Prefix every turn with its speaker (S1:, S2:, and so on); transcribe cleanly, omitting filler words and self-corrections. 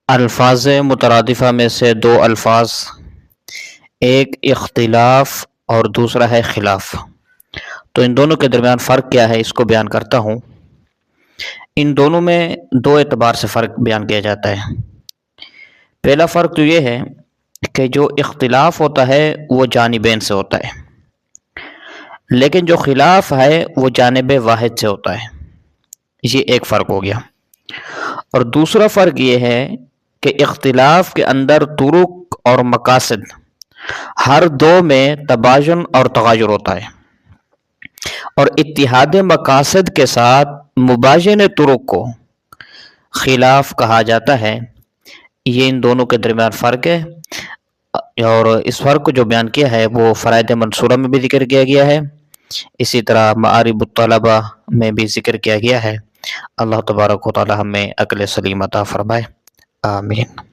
S1: الفاظ مترادفہ میں سے دو الفاظ، ایک اختلاف اور دوسرا ہے خلاف، تو ان دونوں کے درمیان فرق کیا ہے اس کو بیان کرتا ہوں۔ ان دونوں میں دو اعتبار سے فرق بیان کیا جاتا ہے۔ پہلا فرق تو یہ ہے کہ جو اختلاف ہوتا ہے وہ جانبین سے ہوتا ہے، لیکن جو خلاف ہے وہ جانب واحد سے ہوتا ہے۔ یہ ایک فرق ہو گیا۔ اور دوسرا فرق یہ ہے کہ اختلاف کے اندر طرق اور مقاصد ہر دو میں تباین اور تغایر ہوتا ہے، اور اتحاد مقاصد کے ساتھ مباین طرق کو خلاف کہا جاتا ہے۔ یہ ان دونوں کے درمیان فرق ہے، اور اس فرق کو جو بیان کیا ہے وہ فرائض منصورہ میں بھی ذکر کیا گیا ہے، اسی طرح معارب الطلبہ میں بھی ذکر کیا گیا ہے۔ اللہ تبارک و تعالی ہمیں عقل سلیم عطا فرمائے، آمین۔